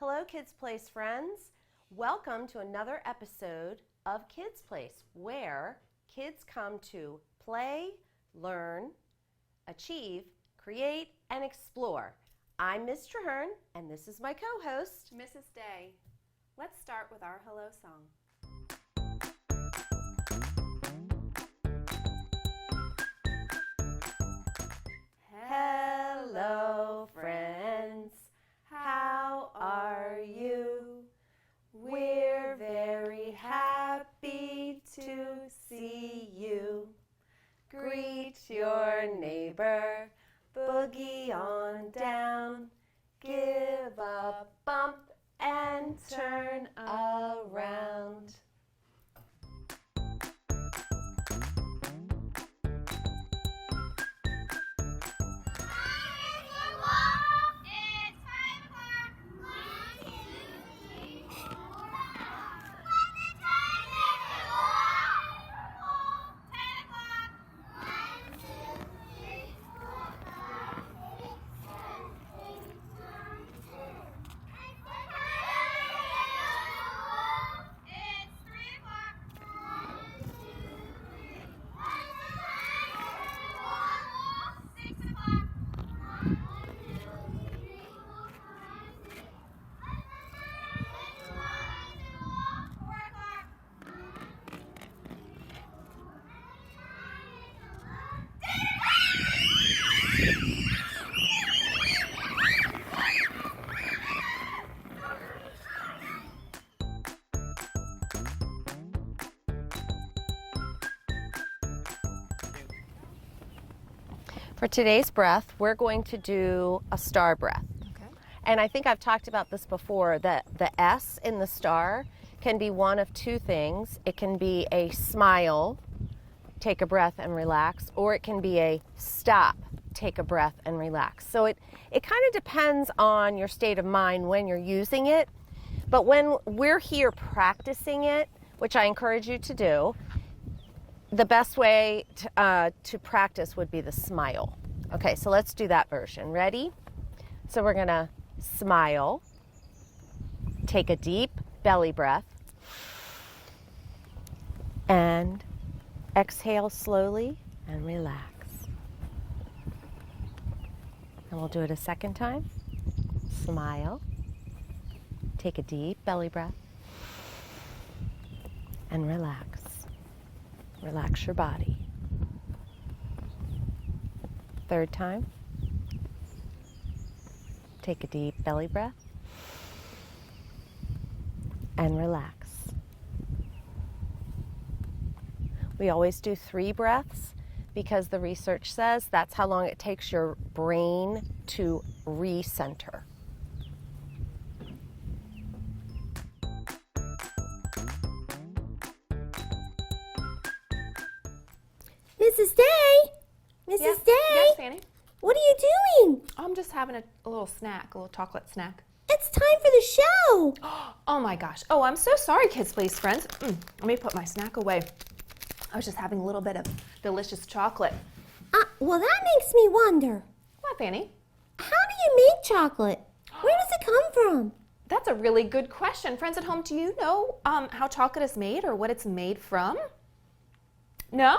Hello, Kids Place friends. Welcome to another episode of Kids Place, where kids come to play, learn, achieve, create, and explore. I'm Ms. Traherne, and this is my co-host, Mrs. Day. Let's start with our hello song. Hello, friends. How are you? We're very happy to see you. Greet your neighbor, boogie on down. Give a bump and turn around. For today's breath, we're going to do a star breath. Okay. And I think I've talked about this before, that the S in the star can be one of two things. It can be a smile, take a breath and relax, or it can be a stop, take a breath and relax. So it kind of depends on your state of mind when you're using it. But when we're here practicing it, which I encourage you to do, the best way to practice would be the smile. Okay, so let's do that version. Ready? So we're going to smile, take a deep belly breath, and exhale slowly and relax. And we'll do it a second time. Smile, take a deep belly breath, and relax. Relax your body. Third time. Take a deep belly breath and relax. We always do 3 breaths because the research says that's how long it takes your brain to recenter. Mrs. Day! Mrs. Day! Yes, Fanny? What are you doing? I'm just having a little snack, a little chocolate snack. It's time for the show! Oh my gosh. Oh, I'm so sorry, Kids Place friends. Let me put my snack away. I was just having a little bit of delicious chocolate. Well, that makes me wonder. What, Fanny? How do you make chocolate? Where does it come from? That's a really good question. Friends at home, do you know how chocolate is made or what it's made from? No?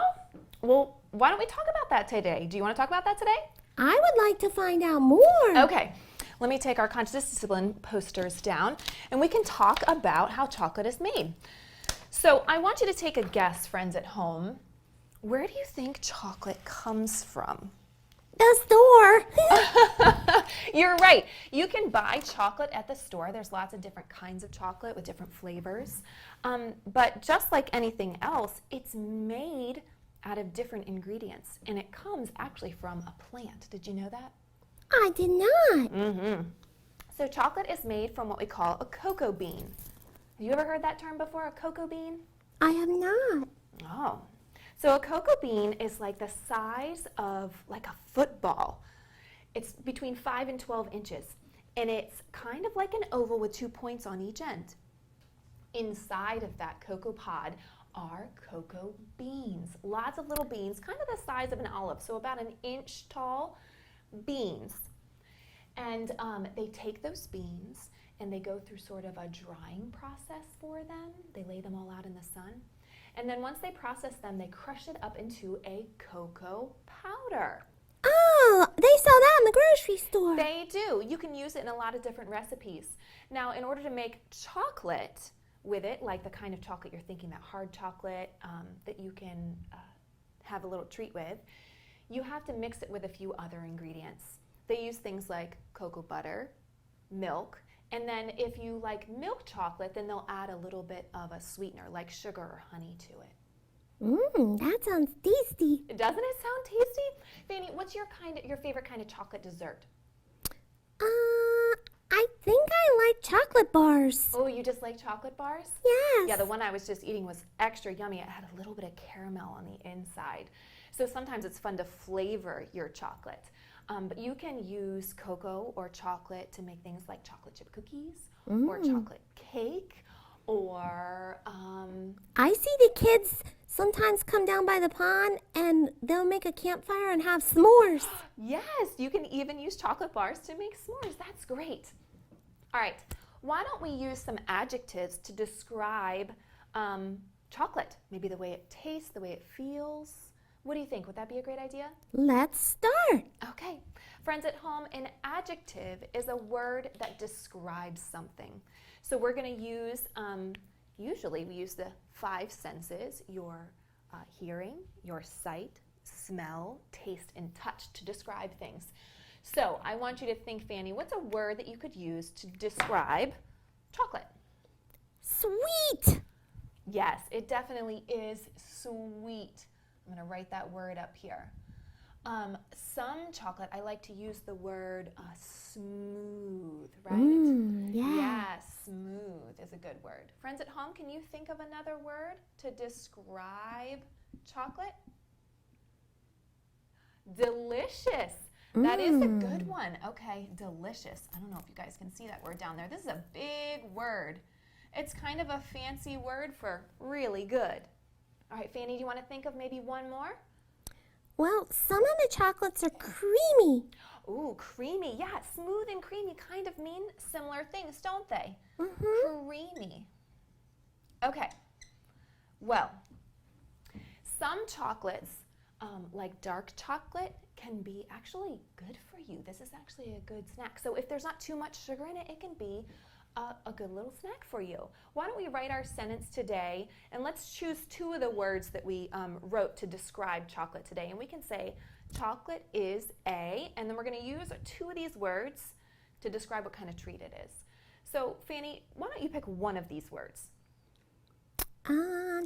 Well, why don't we talk about that today? Do you want to talk about that today? I would like to find out more. Okay, let me take our conscious discipline posters down and we can talk about how chocolate is made. So I want you to take a guess, friends at home. Where do you think chocolate comes from? The store. You're right. You can buy chocolate at the store. There's lots of different kinds of chocolate with different flavors. But just like anything else, it's made out of different ingredients, and it comes actually from a plant. Did you know that? I did not. Mm-hmm. So chocolate is made from what we call a cocoa bean. Have you ever heard that term before, a cocoa bean? I have not. Oh. So a cocoa bean is like the size of like a football. It's between 5 and 12 inches, and it's kind of like an oval with 2 points on each end. Inside of that cocoa pod are cocoa beans. Lots of little beans, kind of the size of an olive, so about an inch tall beans. And they take those beans and they go through sort of a drying process for them. They lay them all out in the sun. And then once they process them, they crush it up into a cocoa powder. Oh, they sell that in the grocery store. They do. You can use it in a lot of different recipes. Now, in order to make chocolate with it, like the kind of chocolate you're thinking, that hard chocolate that you can have a little treat with, you have to mix it with a few other ingredients. They use things like cocoa butter, milk, and then if you like milk chocolate, then they'll add a little bit of a sweetener like sugar or honey to it. That sounds tasty. Doesn't it sound tasty? Fanny, what's your favorite kind of chocolate dessert? I think I like chocolate bars. Oh, you just like chocolate bars? Yes. Yeah, the one I was just eating was extra yummy. It had a little bit of caramel on the inside. So sometimes it's fun to flavor your chocolate. But you can use cocoa or chocolate to make things like chocolate chip cookies or chocolate cake or... I see the kids sometimes come down by the pond and they'll make a campfire and have s'mores. Yes, you can even use chocolate bars to make s'mores. That's great. All right, why don't we use some adjectives to describe chocolate? Maybe the way it tastes, the way it feels. What do you think? Would that be a great idea? Let's start. Okay. Friends at home, an adjective is a word that describes something. So we're going to use, usually we use the 5 senses, your hearing, your sight, smell, taste, and touch to describe things. So I want you to think, Fanny, what's a word that you could use to describe chocolate? Sweet. Yes, it definitely is sweet. I'm going to write that word up here. Some chocolate, I like to use the word smooth, right? Yeah. Yes, smooth is a good word. Friends at home, can you think of another word to describe chocolate? Delicious. That is a good one. Okay, delicious. I don't know if you guys can see that word down there. This is a big word. It's kind of a fancy word for really good. All right, Fanny, do you want to think of maybe one more? Well, some of the chocolates are creamy. Ooh, creamy. Yeah, smooth and creamy kind of mean similar things, don't they? Creamy. Okay. Well, some chocolates, like dark chocolate, can be actually good for you. This is actually a good snack. So if there's not too much sugar in it, it can be a good little snack for you. Why don't we write our sentence today, and let's choose 2 of the words that we wrote to describe chocolate today. And we can say chocolate is a, and then we're going to use 2 of these words to describe what kind of treat it is. So Fanny, why don't you pick one of these words?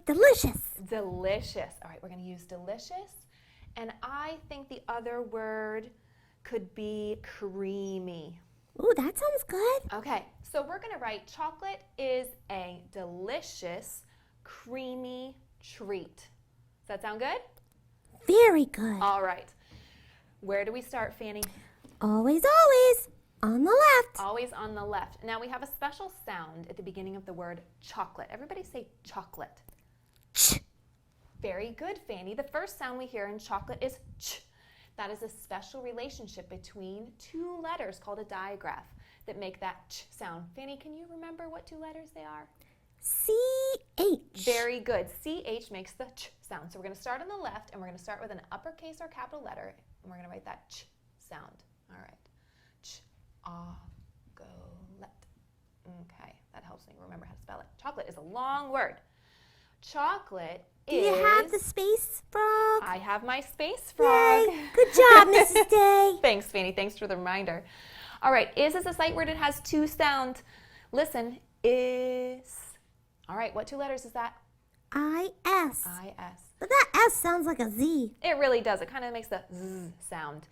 Delicious. Delicious. All right, we're going to use delicious. And I think the other word could be creamy. Ooh, that sounds good. Okay, so we're going to write chocolate is a delicious, creamy treat. Does that sound good? Very good. All right. Where do we start, Fanny? Always on the left. Always on the left. Now we have a special sound at the beginning of the word chocolate. Everybody say chocolate. Ch. Very good, Fanny. The first sound we hear in chocolate is ch. That is a special relationship between 2 letters called a digraph that make that ch sound. Fanny, can you remember what 2 letters they are? C-H. Very good. C-H makes the ch sound. So we're going to start on the left, and we're going to start with an uppercase or capital letter, and we're going to write that ch sound. All right. Ch-a-go-let. Okay, that helps me remember how to spell it. Chocolate is a long word. Chocolate Do you have the space frog? I have my space frog. Yay. Good job, Mrs. Day. Thanks, Fanny. Thanks for the reminder. All right, is a sight word. It has 2 sounds. Listen, is. All right, what 2 letters is that? I-S. I-S. But that S sounds like a Z. It really does. It kind of makes the Z sound.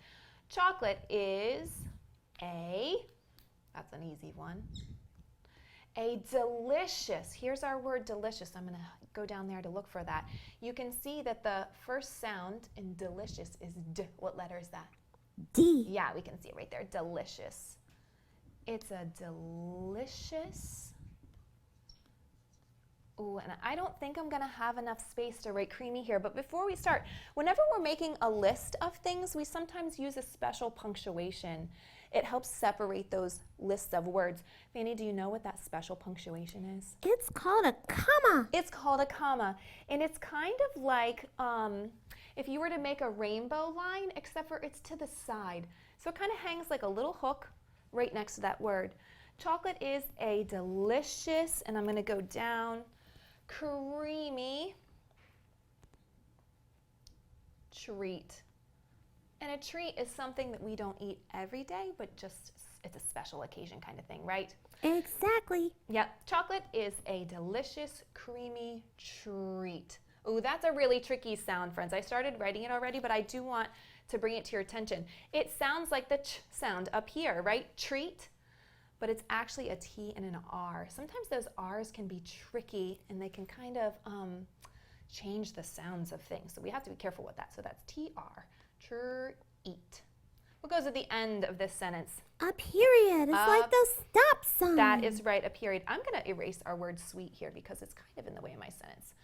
Chocolate is a. That's an easy one. A delicious. Here's our word delicious. I'm going to go down there to look for that. You can see that the first sound in delicious is D. What letter is that? D. Yeah, we can see it right there. Delicious. It's a delicious. Oh, and I don't think I'm going to have enough space to write creamy here. But before we start, whenever we're making a list of things, we sometimes use a special punctuation. It helps separate those lists of words. Fanny, do you know what that special punctuation is? It's called a comma. It's called a comma. And it's kind of like if you were to make a rainbow line, except for it's to the side. So it kind of hangs like a little hook right next to that word. Chocolate is a delicious, and I'm going to go down, creamy treat. And a treat is something that we don't eat every day, but just it's a special occasion kind of thing, right? Exactly. Yep, chocolate is a delicious, creamy treat. Ooh, that's a really tricky sound, friends. I started writing it already, but I do want to bring it to your attention. It sounds like the ch sound up here, right? Treat, but it's actually a T and an R. Sometimes those R's can be tricky and they can kind of change the sounds of things. So we have to be careful with that. So that's T-R, treat. What goes at the end of this sentence? A period. It's like the stop sign. That is right, a period. I'm going to erase our word sweet here because it's kind of in the way of my sentence.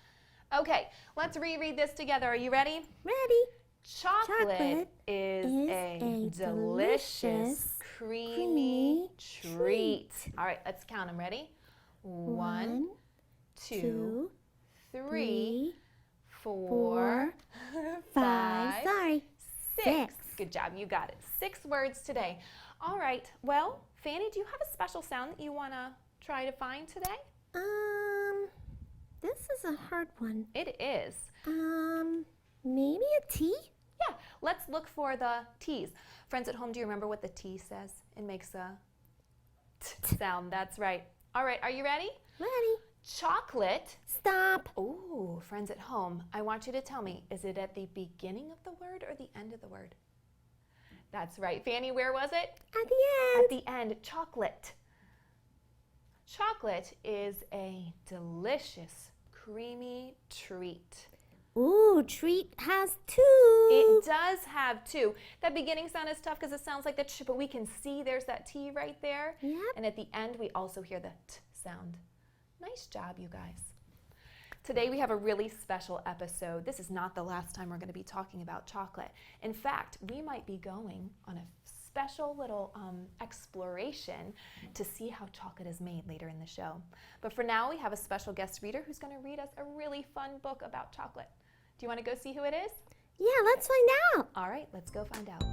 Okay, let's reread this together. Are you ready? Ready. Chocolate is a delicious, creamy treat. All right, let's count them. Ready? 1, 2, 3, 4, 5, Sorry. 6. Good job, you got it. 6 words today. All right, well, Fanny, do you have a special sound that you want to try to find today? This is a hard one. It is. Maybe a T? Yeah, let's look for the T's. Friends at home, do you remember what the T says? It makes a T sound. That's right. All right, are you ready? Ready. Chocolate. Stop. Oh, friends at home, I want you to tell me, is it at the beginning of the word or the end of the word? That's right. Fanny, where was it? At the end. At the end, chocolate. Chocolate is a delicious, creamy treat. Ooh, treat has 2. It does have 2. That beginning sound is tough because it sounds like the ch, but we can see there's that T right there. Yep. And at the end, we also hear the T sound. Nice job, you guys. Today we have a really special episode. This is not the last time we're going to be talking about chocolate. In fact, we might be going on a special little exploration to see how chocolate is made later in the show. But for now, we have a special guest reader who's going to read us a really fun book about chocolate. Do you want to go see who it is? Yeah, let's find out. All right, let's go find out.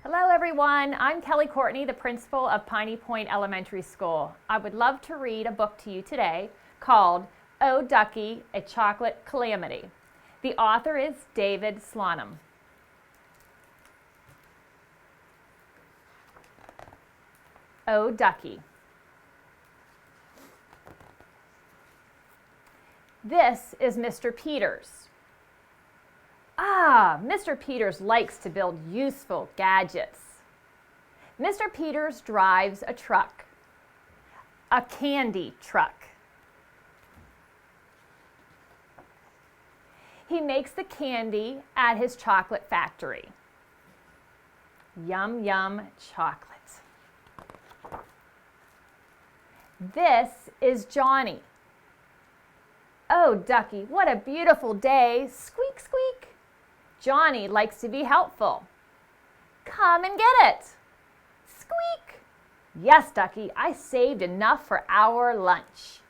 Hello everyone, I'm Kelly Courtney, the principal of Piney Point Elementary School. I would love to read a book to you today called Oh Ducky, A Chocolate Calamity. The author is David Slonum. Oh Ducky. This is Mr. Peters. Ah, Mr. Peters likes to build useful gadgets. Mr. Peters drives a truck, a candy truck. He makes the candy at his chocolate factory. Yum, yum chocolate. This is Johnny. Oh, Ducky, what a beautiful day. Squeak, squeak. Johnny likes to be helpful. Come and get it. Squeak. Yes, Ducky, I saved enough for our lunch.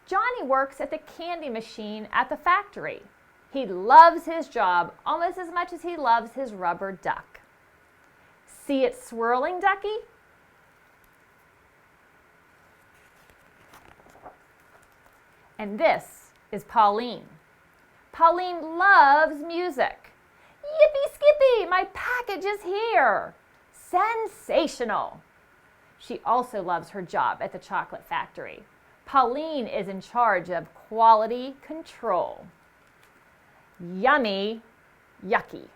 Johnny works at the candy machine at the factory. He loves his job almost as much as he loves his rubber duck. See it swirling, Ducky? And this is Pauline. Pauline loves music. Yippee skippy, my package is here. Sensational. She also loves her job at the chocolate factory. Pauline is in charge of quality control. Yummy, yucky.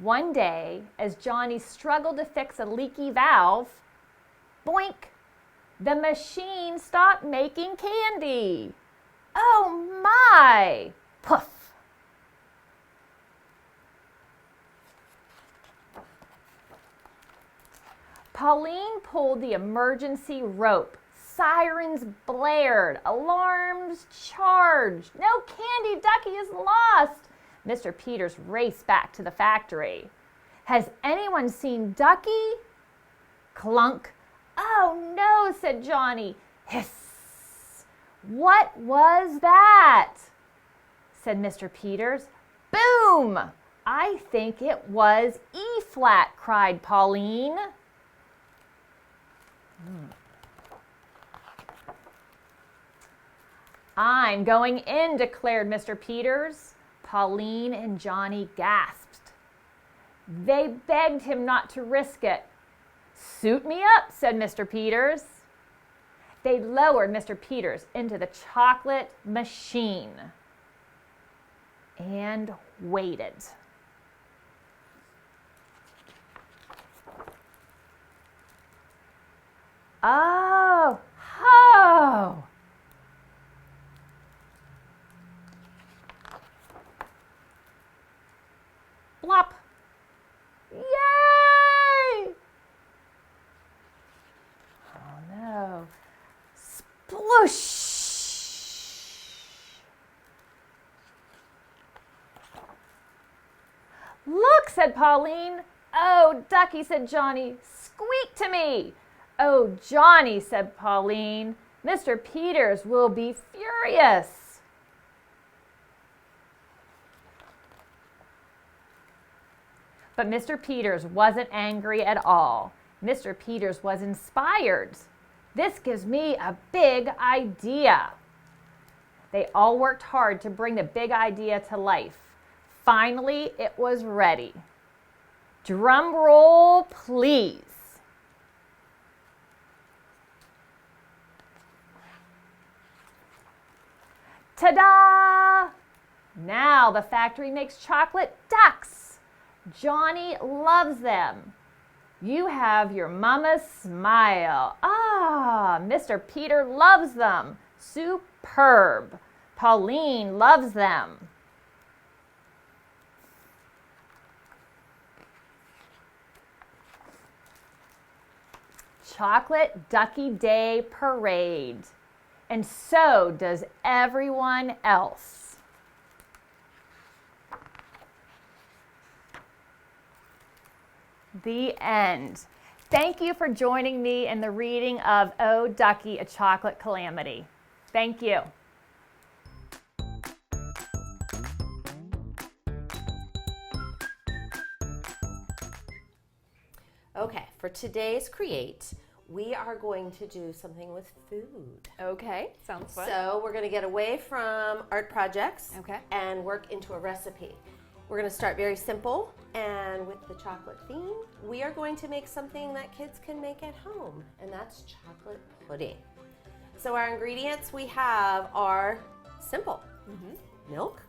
One day, as Johnny struggled to fix a leaky valve, boink, the machine stopped making candy. Oh my! Poof! Pauline pulled the emergency rope. Sirens blared. Alarms charged. No candy, Ducky is lost. Mr. Peters raced back to the factory. Has anyone seen Ducky? Clunk. Oh no, said Johnny. Hiss. What was that? Said Mr. Peters. Boom! I think it was E-flat, cried Pauline. I'm going in, declared Mr. Peters. Pauline and Johnny gasped. They begged him not to risk it. Suit me up, said Mr. Peters. They lowered Mr. Peters into the chocolate machine and waited. Oh, ho! Blop. Yay! Oh no. Sploosh! Look, said Pauline. Oh, Ducky, said Johnny. Squeak to me. Oh, Johnny, said Pauline. Mr. Peters will be furious. But Mr. Peters wasn't angry at all. Mr. Peters was inspired. This gives me a big idea. They all worked hard to bring the big idea to life. Finally, it was ready. Drum roll, please. Ta-da! Now the factory makes chocolate ducks. Johnny loves them. You have your mama's smile. Ah, Mr. Peter loves them. Superb. Pauline loves them. Chocolate Ducky Day Parade. And so does everyone else. The end. Thank you for joining me in the reading of Oh, Ducky, a Chocolate Calamity. Thank you. Okay, for today's Create, we are going to do something with food. Okay, sounds fun. So we're going to get away from art projects Okay. and work into a recipe. We're going to start very simple, and with the chocolate theme, we are going to make something that kids can make at home, and that's chocolate pudding. So our ingredients we have are simple. Milk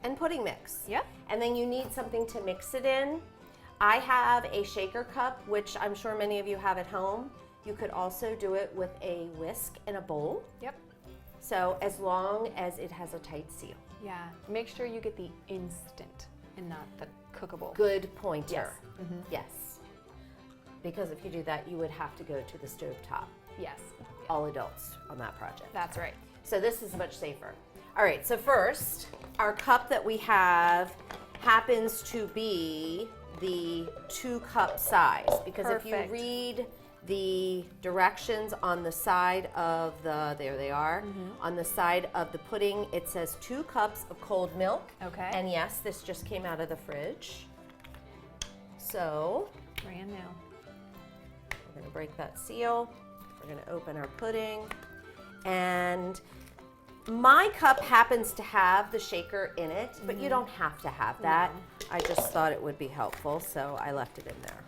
and pudding mix. Yep. And then you need something to mix it in. I have a shaker cup, which I'm sure many of you have at home. You could also do it with a whisk and a bowl. Yep. So as long as it has a tight seal. Yeah. Make sure you get the instant and not the cookable. Good pointer. Yes. Yes. Because if you do that, you would have to go to the stovetop. Yes. All adults on that project. That's right. So this is much safer. All right, so first, our cup that we have happens to be the 2-cup size, because if you Perfect. read the directions on the side of the, there they are, on the side of the pudding, it says 2 cups of cold milk. Okay. And yes, this just came out of the fridge. So Brand new. we're gonna break that seal. We're gonna open our pudding. And my cup happens to have the shaker in it, but you don't have to have that. I just thought it would be helpful, so I left it in there.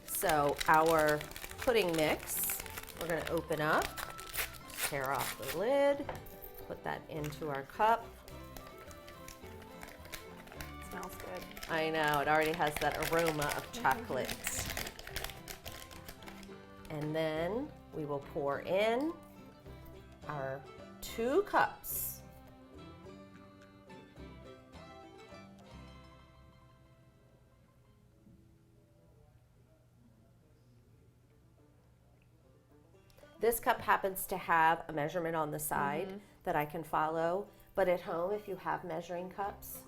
So our pudding mix, we're gonna open up, tear off the lid, put that into our cup. Smells good. I know, it already has that aroma of chocolate. And then we will pour in our 2 cups. This cup happens to have a measurement on the side that I can follow, but at home, if you have measuring cups,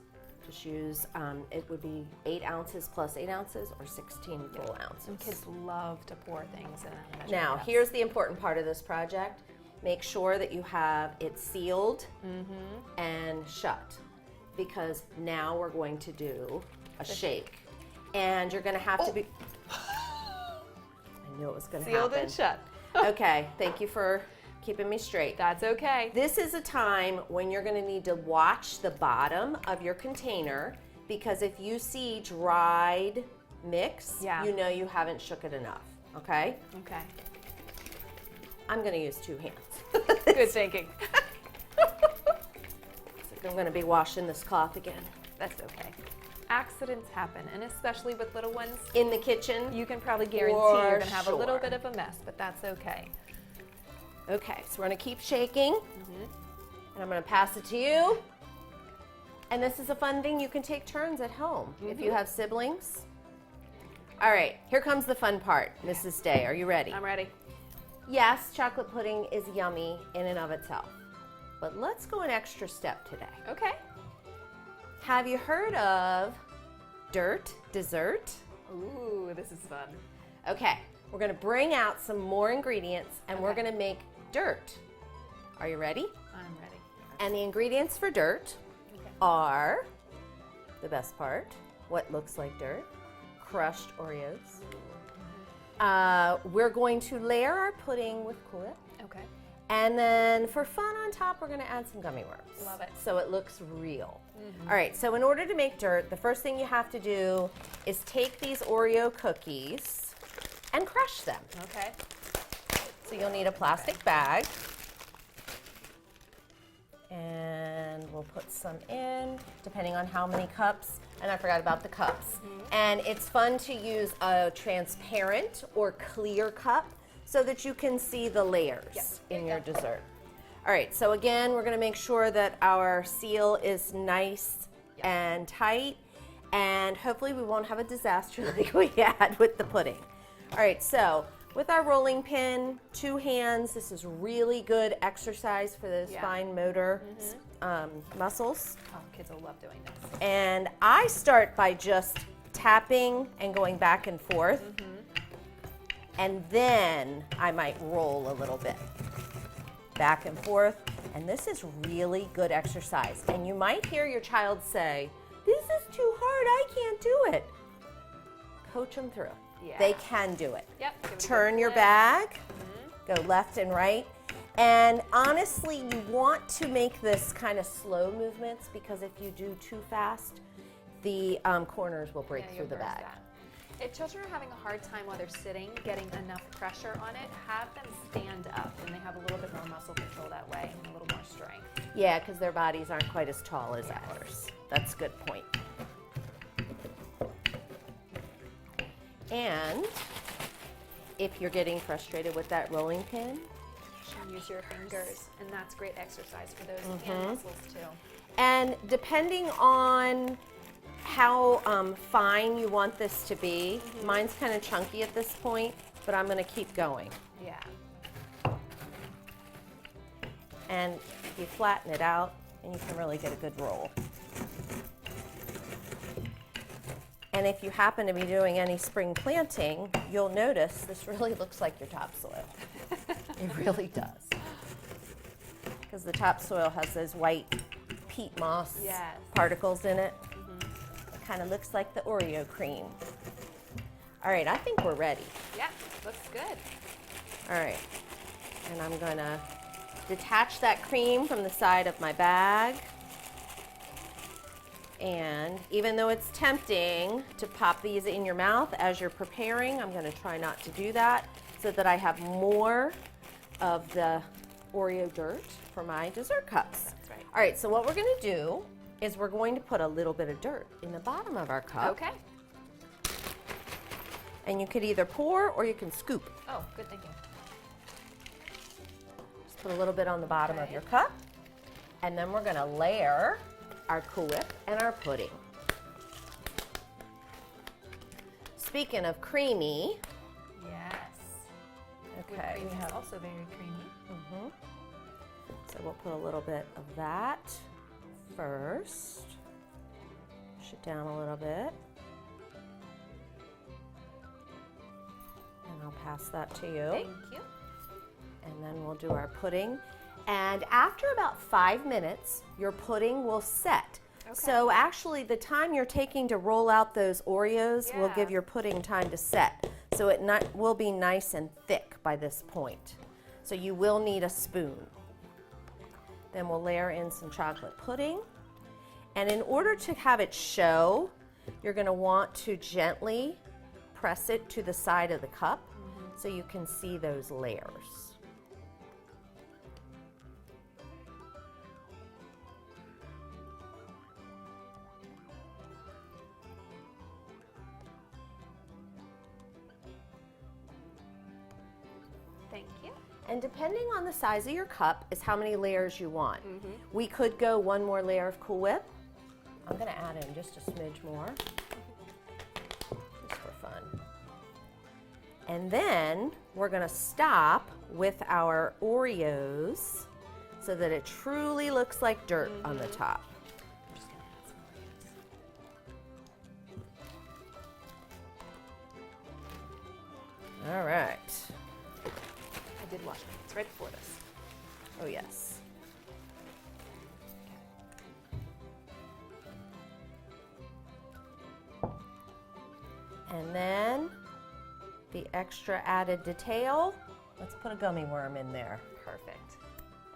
just use, it would be 8 ounces plus 8 ounces or 16 full ounces. And kids love to pour things in a measuring Now, cups. here's the important part of this project. Make sure that you have it sealed and shut, because now we're going to do a shake. And you're going to have to be... I knew it was going to happen. Sealed and shut. Okay, thank you for keeping me straight. That's okay. This is a time when you're going to need to watch the bottom of your container, because if you see dried mix, Yeah. you know you haven't shook it enough, okay? Okay. I'm going to use 2 hands. Good thinking. I'm going to be washing this cloth again. That's okay. Accidents happen, and especially with little ones, In the kitchen. you can probably guarantee For you're going to have a little sure. bit of a mess, but that's okay. Okay, so we're going to keep shaking. And I'm going to pass it to you. And this is a fun thing you can take turns at home if you have siblings. All right, here comes the fun part, Mrs. Day. Are you ready? I'm ready. Yes, chocolate pudding is yummy in and of itself. But let's go an extra step today. Okay. Have you heard of dirt dessert? Ooh, this is fun. Okay, we're gonna bring out some more ingredients and we're Okay. gonna make dirt. Are you ready? I'm ready. And the ingredients for dirt are the best part, what looks like dirt, crushed Oreos. We're going to layer our pudding with Cool Whip. Okay. And then for fun on top, we're gonna add some gummy worms. Love it. So it looks real. All right, so in order to make dirt, the first thing you have to do is take these Oreo cookies and crush them. Okay. So you'll need a plastic bag. And we'll put some in, depending on how many cups. And I forgot about the cups. And it's fun to use a transparent or clear cup so that you can see the layers in your dessert. All right, so again, we're gonna make sure that our seal is nice and tight, and hopefully we won't have a disaster like we had with the pudding. All right, so with our rolling pin, 2 hands, this is really good exercise for those fine motor muscles. Oh, kids will love doing this. And I start by just tapping and going back and forth. And then I might roll a little bit back and forth. And this is really good exercise. And you might hear your child say, "This is too hard, I can't do it." Coach them through. Yeah. They can do it. Yep. give it a good Turn your flip. bag, go left and right. And honestly, you want to make this kind of slow movements, because if you do too fast, the corners will break Yeah, through you'll the burst bag. that. If children are having a hard time while they're sitting getting enough pressure on it, have them stand up, and they have a little bit more muscle control that way and a little more strength. Yeah, because their bodies aren't quite as tall as ours. That's a good point. And if you're getting frustrated with that rolling pin, Use your fingers, and that's great exercise for those hand muscles too. and depending on how fine you want this to be, mine's kind of chunky at this point, but I'm going to keep going. Yeah. And you flatten it out, and you can really get a good roll. And if you happen to be doing any spring planting, you'll notice this really looks like your topsoil. It really does. Because the topsoil has those white peat moss Yes. particles in it. It kind of looks like the Oreo cream. All right, I think we're ready. Yeah, looks good. All right, and I'm gonna detach that cream from the side of my bag. And even though it's tempting to pop these in your mouth as you're preparing, I'm gonna try not to do that so that I have more of the Oreo dirt for my dessert cups. That's right. All right, so what we're gonna do is we're going to put a little bit of dirt in the bottom of our cup. Okay. And you could either pour or you can scoop. Oh, good thinking. Just put a little bit on the bottom of Okay. your cup. And then we're gonna layer our Cool Whip and our pudding. Speaking of creamy, Yes. Okay. Cream is also very creamy. So we'll put a little bit of that first. Push it down a little bit. And I'll pass that to you. Thank you. And then we'll do our pudding. And after about 5 minutes, your pudding will set. Okay. So actually the time you're taking to roll out those Oreos will Yeah. give your pudding time to set. So it will be nice and thick by this point. So you will need a spoon. Then we'll layer in some chocolate pudding. And in order to have it show, you're going to want to gently press it to the side of the cup so you can see those layers. Thank you. And depending on the size of your cup is how many layers you want. We could go one more layer of Cool Whip. I'm going to add in just a smidge more, just for fun. And then we're going to stop with our Oreos so that it truly looks like dirt on the top. I'm just gonna add some Oreos. All right. I did wash my hands right before this. Oh, yes. And then the extra added detail, let's put a gummy worm in there. Perfect.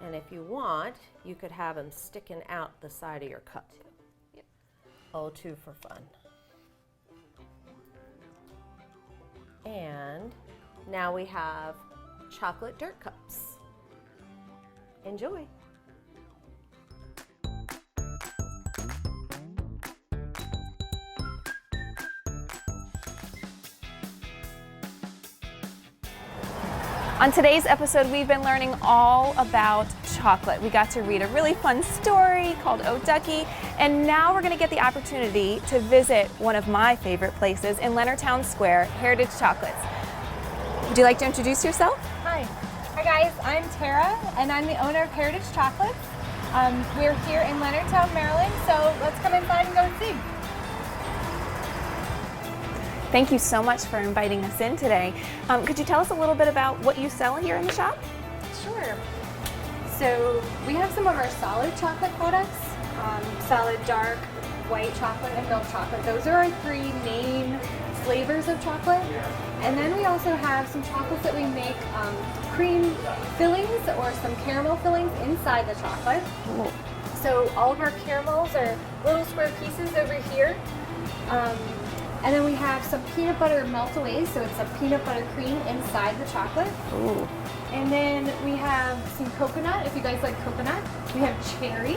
And if you want, you could have them sticking out the side of your cup. Yep. Oh, two for fun. And now we have chocolate dirt cups. Enjoy. On today's episode, we've been learning all about chocolate. We got to read a really fun story called Oh Ducky, and now we're going to get the opportunity to visit one of my favorite places in Leonardtown Square, Heritage Chocolates. Would you like to introduce yourself? Hi. Hi guys, I'm Tara and I'm the owner of Heritage Chocolates. We're here in Leonardtown, Maryland, so let's come inside and go and see. Thank you so much for inviting us in today. Could you tell us a little bit about what you sell here in the shop? Sure. So we have some of our solid chocolate products, solid dark, white chocolate, and milk chocolate. Those are our three main flavors of chocolate. And then we also have some chocolates that we make cream fillings or some caramel fillings inside the chocolate. Ooh. So all of our caramels are little square pieces over here. And then we have some peanut butter meltaways, so it's a peanut butter cream inside the chocolate. Ooh. And then we have some coconut, if you guys like coconut. We have cherry.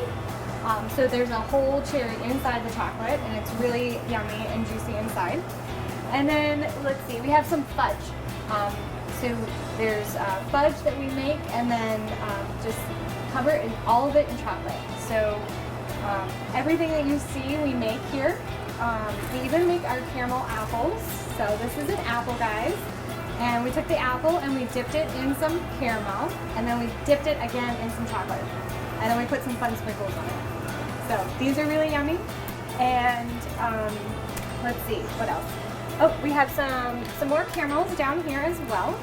So there's a whole cherry inside the chocolate, and it's really yummy and juicy inside. And then, let's see, we have some fudge. So there's fudge that we make, and then just cover it, all of it in chocolate. So everything that you see we make here. We even make our caramel apples. So this is an apple, guys. And we took the apple and we dipped it in some caramel, and then we dipped it again in some chocolate. And then we put some fun sprinkles on it. So these are really yummy. And let's see, what else? Oh, we have some more caramels down here as well.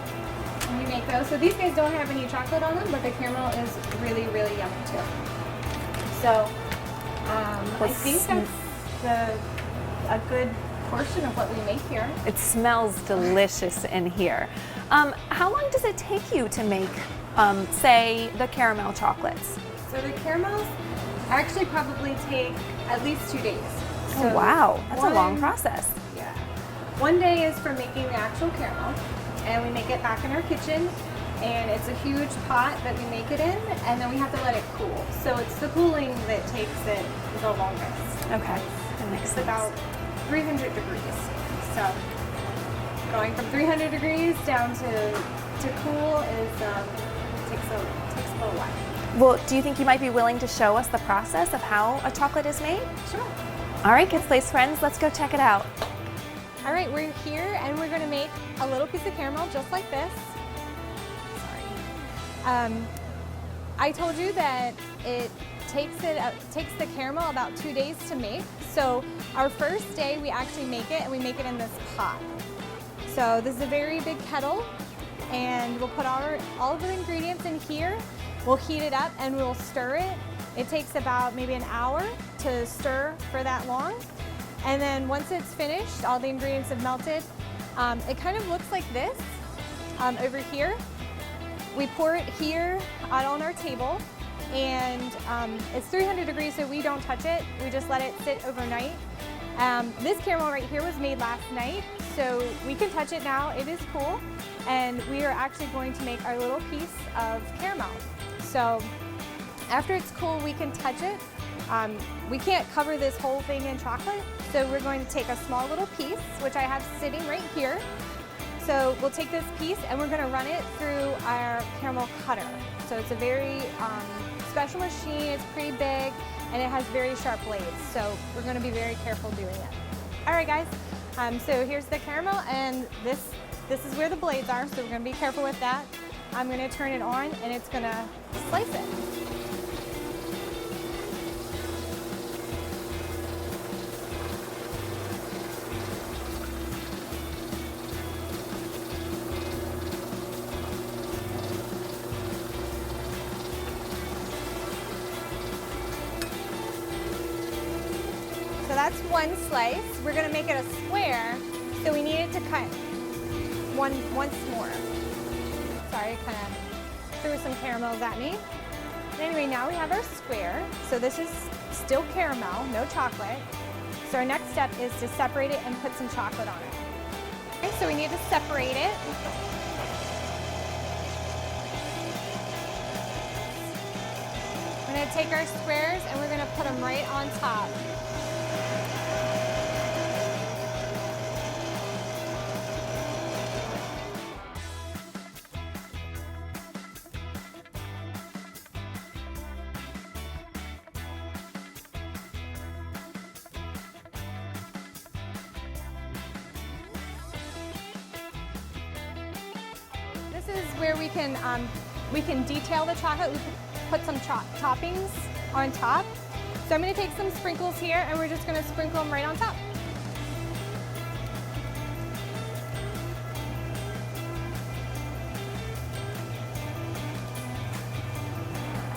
And we make those. So these guys don't have any chocolate on them, but the caramel is really, really yummy too. So I think that's a good portion of what we make here. It smells delicious in here. How long does it take you to make, say, the caramel chocolates? So the caramels actually probably take at least 2 days. So Oh, wow, that's a long one- process. Yeah. One day is for making the actual caramel, and we make it back in our kitchen, and it's a huge pot that we make it in, and then we have to let it cool. So it's the cooling that takes it the longest. Okay, that makes It's sense. about 300 degrees. So going from 300 degrees down to cool is takes a little while. Well, do you think you might be willing to show us the process of how a chocolate is made? Sure. All right, Kids Place friends, let's go check it out. All right, we're here and we're going to make a little piece of caramel just like this. I told you that it takes the caramel about 2 days to make. So our first day we actually make it, and we make it in this pot. So this is a very big kettle, and we'll put all of the ingredients in here. We'll heat it up and we'll stir it. It takes about maybe an hour to stir for that long. And then once it's finished, all the ingredients have melted. It kind of looks like this over here. We pour it here out on our table, and it's 300 degrees, so we don't touch it. We just let it sit overnight. This caramel right here was made last night, so we can touch it now. It is cool, and we are actually going to make our little piece of caramel. So after it's cool, we can touch it. We can't cover this whole thing in chocolate, so we're going to take a small little piece, which I have sitting right here. So we'll take this piece and we're going to run it through our caramel cutter. So it's a very special machine. It's pretty big, and it has very sharp blades. So we're going to be very careful doing it. All right, guys. So here's the caramel, and this is where the blades are. So we're going to be careful with that. I'm going to turn it on, and it's going to slice it. So that's one slice. We're going to make it a square, so we need it to cut once more. Sorry, I kind of threw some caramels at me. But anyway, now we have our square. So this is still caramel, no chocolate. So our next step is to separate it and put some chocolate on it. Okay, so we need to separate it. We're going to take our squares and we're going to put them right on top. This is where we can detail the chocolate. We can put some toppings on top. So I'm going to take some sprinkles here, and we're just going to sprinkle them right on top.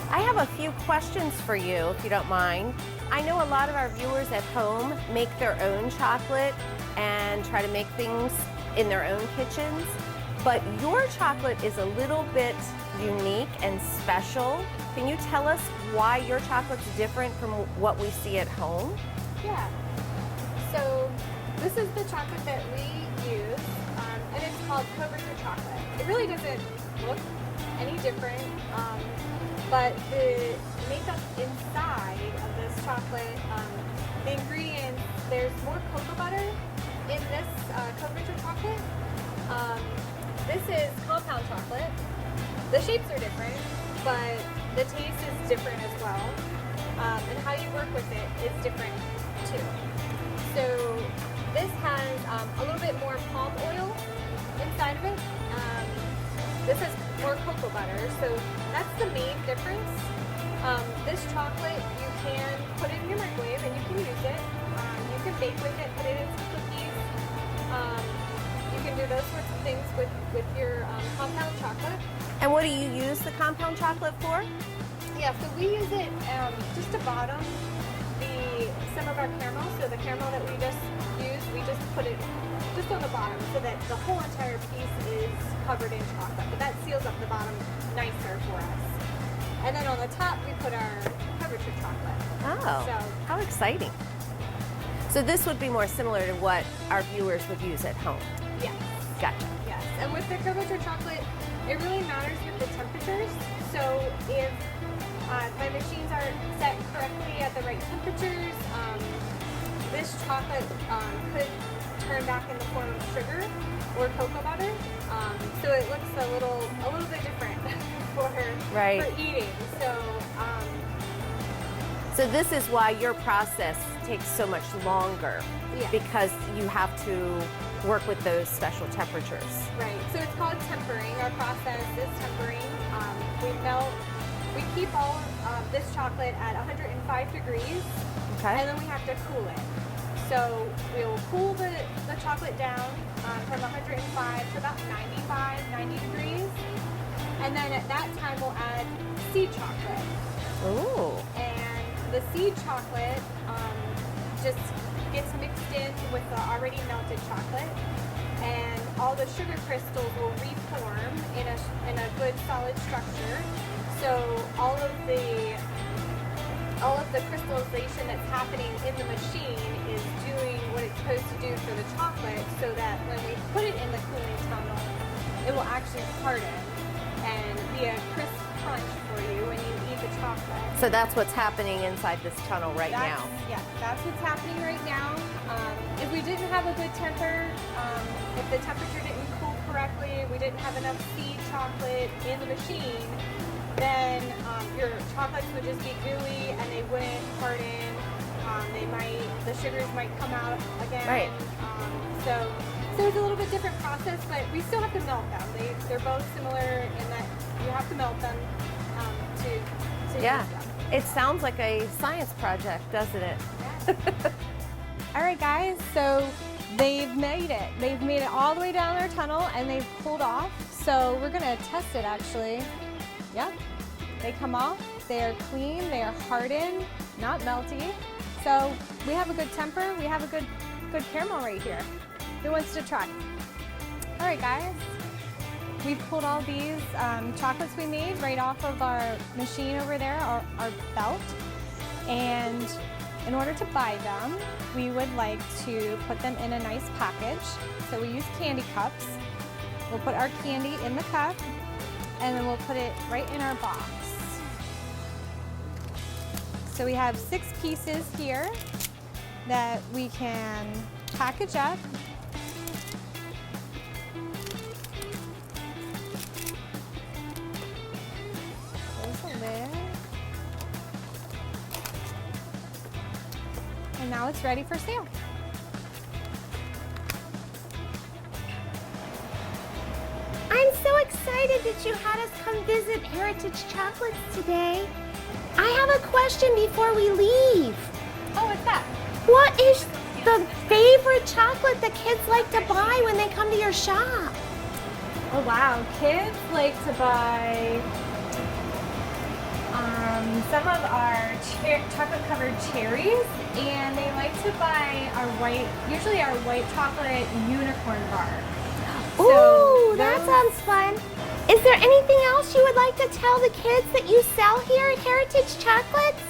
I have a few questions for you, if you don't mind. I know a lot of our viewers at home make their own chocolate and try to make things in their own kitchens, but your chocolate is a little bit unique and special. Can you tell us why your chocolate's different from what we see at home? Yeah. So this is the chocolate that we use, and it's called Coverture chocolate. It really doesn't look any different, but the makeup inside of this chocolate, the ingredients, there's more cocoa butter in this Coverture chocolate. This is compound chocolate. The shapes are different, but the taste is different as well. And how you work with it is different too. So this has a little bit more palm oil inside of it. This has more cocoa butter, so that's the main difference. This chocolate, you can put it in your microwave and you can use it. You can bake with it, put it in some cookies. You can do those sorts of things with your compound chocolate. And what do you use the compound chocolate for? Yeah, so we use it just to bottom some of our caramel. So the caramel that we just used, we just put it just on the bottom so that the whole entire piece is covered in chocolate. But that seals up the bottom nicer for us. And then on the top, we put our Coverture chocolate. Oh, So, how exciting. So this would be more similar to what our viewers would use at home. yes. Gotcha. Yes, and with the Coverture chocolate, it really matters with the temperatures. So if my machines are set correctly at the right temperatures, this chocolate could turn back in the form of sugar or cocoa butter. So it looks a little bit different for eating. So this is why your process takes so much longer, Yeah. because you have to work with those special temperatures? Right, so it's called tempering. Our process is tempering. We keep all of this chocolate at 105 degrees, and then we have to cool it. So we will cool the chocolate down from 105 to about 95, 90 degrees. And then at that time we'll add seed chocolate. Ooh. And the seed chocolate just gets mixed in with the already melted chocolate. And all the sugar crystals will reform in a good solid structure. So all of the crystallization that's happening in the machine is doing what it's supposed to do for the chocolate, so that when we put it in the cooling tunnel, it will actually harden and be a crisp crunch for you when you eat the chocolate. So that's what's happening inside this tunnel right now. Yeah, that's what's happening right now. If we didn't have a good temper, if the temperature didn't cool correctly, we didn't have enough seed chocolate in the machine, then your chocolates would just be gooey and they wouldn't harden. The sugars might come out again. Right. So it's a little bit different process, but we still have to melt them. They're both similar in that you have to melt them to Yeah. use them. It sounds like a science project, doesn't it? All right, guys, so they've made it. They've made it all the way down their tunnel and they've pulled off. So we're gonna test it actually. Yep, they come off, they are clean, they are hardened, not melty. So we have a good temper, we have a good caramel right here. Who wants to try? All right, guys. We've pulled all these chocolates we made right off of our machine over there, our belt. And in order to buy them, we would like to put them in a nice package. So we use candy cups. We'll put our candy in the cup, and then we'll put it right in our box. So we have 6 pieces here that we can package up. Close the lid. And now it's ready for sale. I'm so excited that you had us come visit Heritage Chocolates today. I have a question before we leave. Oh, what's that? What is the favorite chocolate that kids like to buy when they come to your shop? Oh wow, kids like to buy some of our chocolate covered cherries, and they like to buy usually our white chocolate unicorn bar. Ooh, that sounds fun. Is there anything else you would like to tell the kids that you sell here at Heritage Chocolates?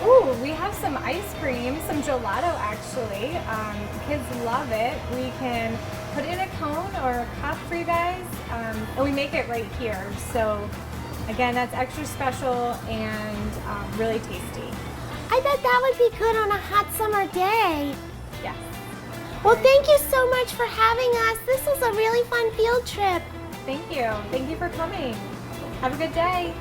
Ooh, we have some ice cream, some gelato actually. Kids love it. We can put it in a cone or a cup for you guys, and we make it right here. So again, that's extra special and really tasty. I bet that would be good on a hot summer day. Yes. Well, thank you so much for having us. This was a really fun field trip. Thank you. Thank you for coming. Have a good day.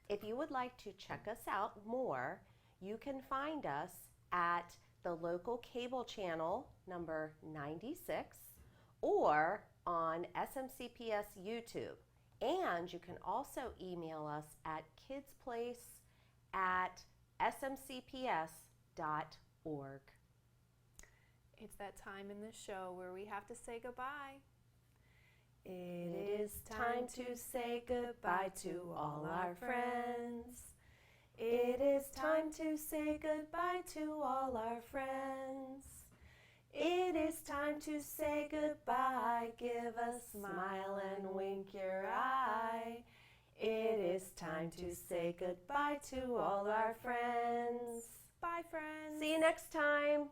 If you would like to check us out more, you can find us at the local cable channel number 96 or on SMCPS YouTube. And you can also email us at kidsplace@smcps.org. It's that time in the show where we have to say goodbye. It is time to say goodbye to all our friends. It is time to say goodbye to all our friends. It is time to say goodbye. Give a smile and wink your eye. It is time to say goodbye to all our friends. Bye, friends. See you next time.